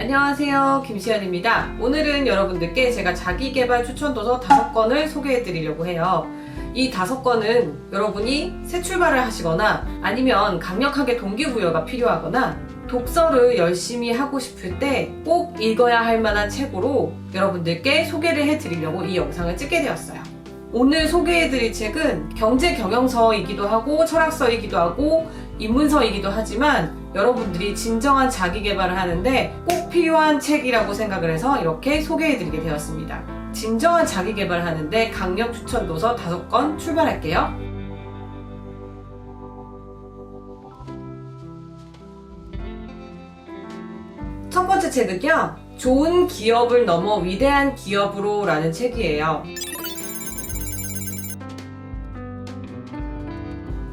안녕하세요, 김시연입니다. 오늘은 여러분들께 제가 자기계발 추천도서 5권을 소개해 드리려고 해요. 이 5권은 여러분이 새 출발을 하시거나 아니면 강력하게 동기부여가 필요하거나 독서를 열심히 하고 싶을 때 꼭 읽어야 할 만한 책으로 여러분들께 소개를 해 드리려고 이 영상을 찍게 되었어요. 오늘 소개해 드릴 책은 경제 경영서이기도 하고 철학서이기도 하고 인문서이기도 하지만 여러분들이 진정한 자기계발을 하는데 꼭 필요한 책이라고 생각을 해서 이렇게 소개해드리게 되었습니다. 진정한 자기계발을 하는데 강력 추천 도서 5권 출발할게요. 첫 번째 책은요, 좋은 기업을 넘어 위대한 기업으로 라는 책이에요.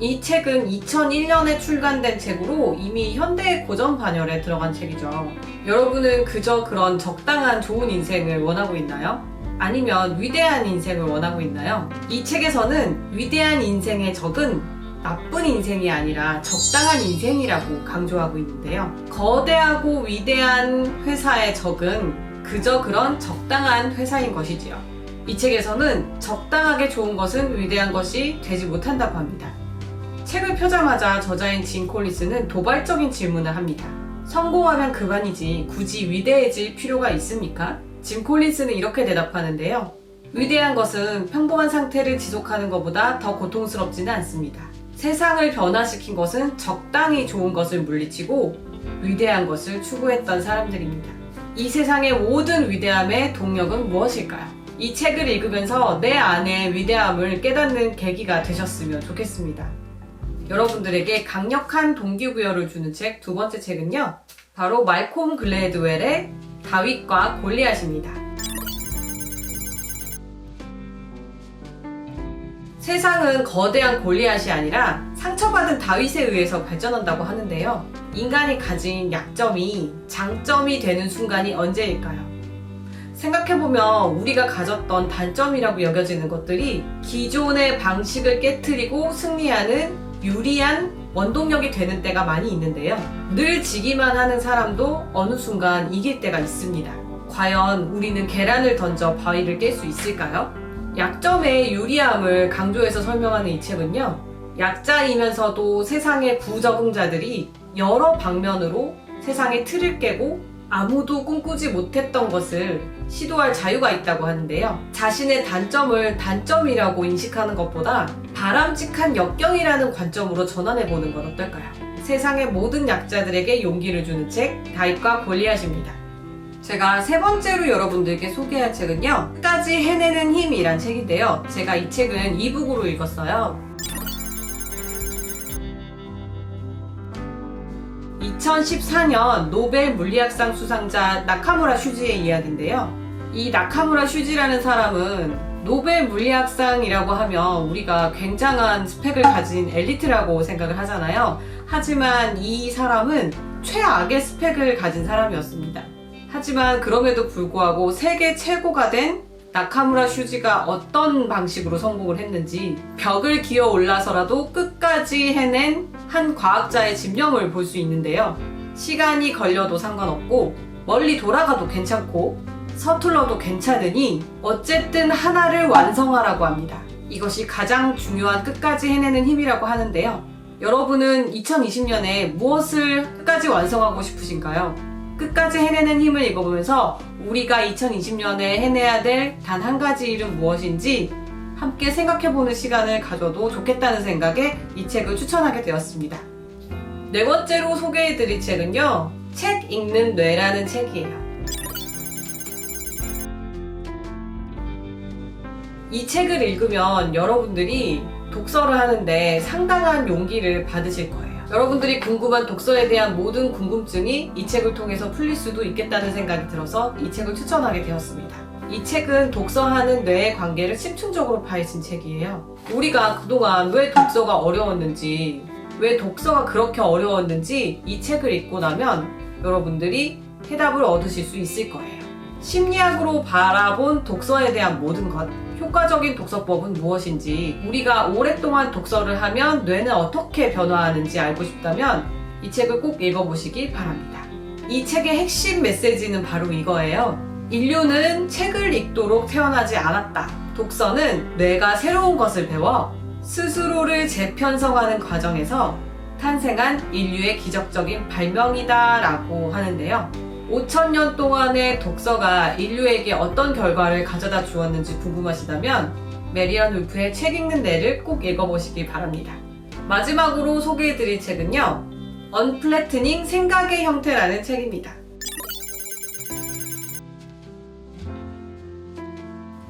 이 책은 2001년에 출간된 책으로 이미 현대의 고전 반열에 들어간 책이죠. 여러분은 그저 그런 적당한 좋은 인생을 원하고 있나요? 아니면 위대한 인생을 원하고 있나요? 이 책에서는 위대한 인생의 적은 나쁜 인생이 아니라 적당한 인생이라고 강조하고 있는데요. 거대하고 위대한 회사의 적은 그저 그런 적당한 회사인 것이지요. 이 책에서는 적당하게 좋은 것은 위대한 것이 되지 못한다고 합니다. 책을 펴자마자 저자인 짐 콜린스는 도발적인 질문을 합니다. 성공하면 그만이지 굳이 위대해질 필요가 있습니까? 짐 콜린스는 이렇게 대답하는데요. 위대한 것은 평범한 상태를 지속하는 것보다 더 고통스럽지는 않습니다. 세상을 변화시킨 것은 적당히 좋은 것을 물리치고 위대한 것을 추구했던 사람들입니다. 이 세상의 모든 위대함의 동력은 무엇일까요? 이 책을 읽으면서 내 안의 위대함을 깨닫는 계기가 되셨으면 좋겠습니다. 여러분들에게 강력한 동기부여를 주는 책 두 번째 책은요, 바로 말콤 글래드웰의 다윗과 골리앗입니다. 세상은 거대한 골리앗이 아니라 상처받은 다윗에 의해서 발전한다고 하는데요. 인간이 가진 약점이 장점이 되는 순간이 언제일까요? 생각해보면 우리가 가졌던 단점이라고 여겨지는 것들이 기존의 방식을 깨트리고 승리하는 유리한 원동력이 되는 때가 많이 있는데요. 늘 지기만 하는 사람도 어느 순간 이길 때가 있습니다. 과연 우리는 계란을 던져 바위를 깰 수 있을까요? 약점의 유리함을 강조해서 설명하는 이 책은요, 약자이면서도 세상의 부적응자들이 여러 방면으로 세상의 틀을 깨고 아무도 꿈꾸지 못했던 것을 시도할 자유가 있다고 하는데요. 자신의 단점을 단점이라고 인식하는 것보다 바람직한 역경이라는 관점으로 전환해보는 건 어떨까요? 세상의 모든 약자들에게 용기를 주는 책, 다윗과 골리앗입니다. 제가 세 번째로 여러분들께 소개할 책은요, 끝까지 해내는 힘이란 책인데요. 제가 이 책은 이북으로 읽었어요. 2014년 노벨 물리학상 수상자 나카무라 슈지의 이야기인데요. 이 나카무라 슈지라는 사람은 노벨 물리학상이라고 하면 우리가 굉장한 스펙을 가진 엘리트라고 생각을 하잖아요. 하지만 이 사람은 최악의 스펙을 가진 사람이었습니다. 하지만 그럼에도 불구하고 세계 최고가 된 나카무라 슈지가 어떤 방식으로 성공을 했는지 벽을 기어 올라서라도 끝까지 해낸 한 과학자의 집념을 볼 수 있는데요. 시간이 걸려도 상관없고 멀리 돌아가도 괜찮고 서툴러도 괜찮으니 어쨌든 하나를 완성하라고 합니다. 이것이 가장 중요한 끝까지 해내는 힘이라고 하는데요. 여러분은 2020년에 무엇을 끝까지 완성하고 싶으신가요? 끝까지 해내는 힘을 읽어보면서 우리가 2020년에 해내야 될 단 한 가지 일은 무엇인지 함께 생각해보는 시간을 가져도 좋겠다는 생각에 이 책을 추천하게 되었습니다. 네 번째로 소개해드릴 책은요, 책 읽는 뇌라는 책이에요. 이 책을 읽으면 여러분들이 독서를 하는데 상당한 용기를 받으실 거예요. 여러분들이 궁금한 독서에 대한 모든 궁금증이 이 책을 통해서 풀릴 수도 있겠다는 생각이 들어서 이 책을 추천하게 되었습니다. 이 책은 독서하는 뇌의 관계를 심층적으로 파헤친 책이에요. 우리가 그동안 왜 독서가 어려웠는지, 왜 독서가 그렇게 어려웠는지 이 책을 읽고 나면 여러분들이 해답을 얻으실 수 있을 거예요. 심리학으로 바라본 독서에 대한 모든 것, 효과적인 독서법은 무엇인지, 우리가 오랫동안 독서를 하면 뇌는 어떻게 변화하는지 알고 싶다면 이 책을 꼭 읽어보시기 바랍니다. 이 책의 핵심 메시지는 바로 이거예요. 인류는 책을 읽도록 태어나지 않았다. 독서는 뇌가 새로운 것을 배워 스스로를 재편성하는 과정에서 탄생한 인류의 기적적인 발명이다 라고 하는데요. 5,000년 동안의 독서가 인류에게 어떤 결과를 가져다 주었는지 궁금하시다면 메리언 울프의 책 읽는 뇌를 꼭 읽어보시기 바랍니다. 마지막으로 소개해드릴 책은요, 언플래트닝 생각의 형태라는 책입니다.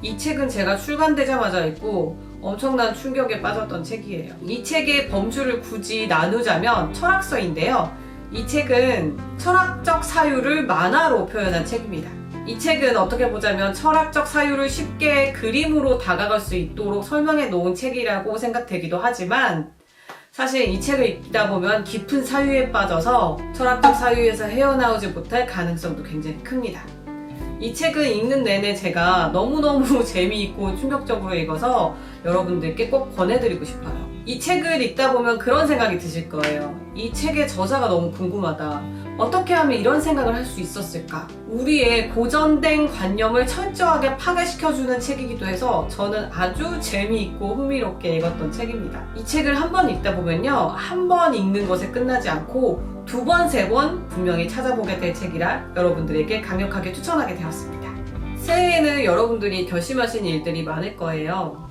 이 책은 제가 출간되자마자 읽고 엄청난 충격에 빠졌던 책이에요. 이 책의 범주를 굳이 나누자면 철학서인데요. 이 책은 철학적 사유를 만화로 표현한 책입니다. 이 책은 어떻게 보자면 철학적 사유를 쉽게 그림으로 다가갈 수 있도록 설명해 놓은 책이라고 생각되기도 하지만 사실 이 책을 읽다 보면 깊은 사유에 빠져서 철학적 사유에서 헤어나오지 못할 가능성도 굉장히 큽니다. 이 책을 읽는 내내 제가 너무너무 재미있고 충격적으로 읽어서 여러분들께 꼭 권해드리고 싶어요. 이 책을 읽다 보면 그런 생각이 드실 거예요. 이 책의 저자가 너무 궁금하다. 어떻게 하면 이런 생각을 할 수 있었을까? 우리의 고전된 관념을 철저하게 파괴시켜주는 책이기도 해서 저는 아주 재미있고 흥미롭게 읽었던 책입니다. 이 책을 한 번 읽다 보면요, 한 번 읽는 것에 끝나지 않고 2번, 3번 분명히 찾아보게 될 책이라 여러분들에게 강력하게 추천하게 되었습니다. 새해에는 여러분들이 결심하신 일들이 많을 거예요.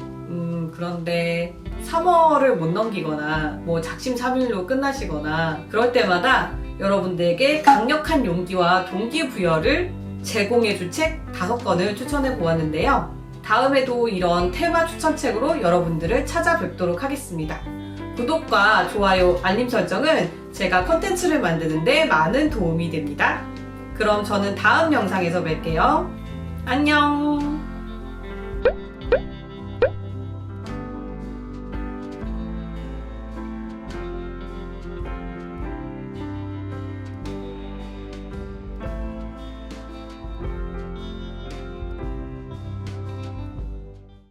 그런데 3월을 못 넘기거나 작심삼일로 끝나시거나 그럴 때마다 여러분들에게 강력한 용기와 동기부여를 제공해줄 책 5권을 추천해 보았는데요. 다음에도 이런 테마 추천책으로 여러분들을 찾아뵙도록 하겠습니다. 구독과 좋아요, 알림 설정은 제가 컨텐츠를 만드는데 많은 도움이 됩니다. 그럼 저는 다음 영상에서 뵐게요. 안녕!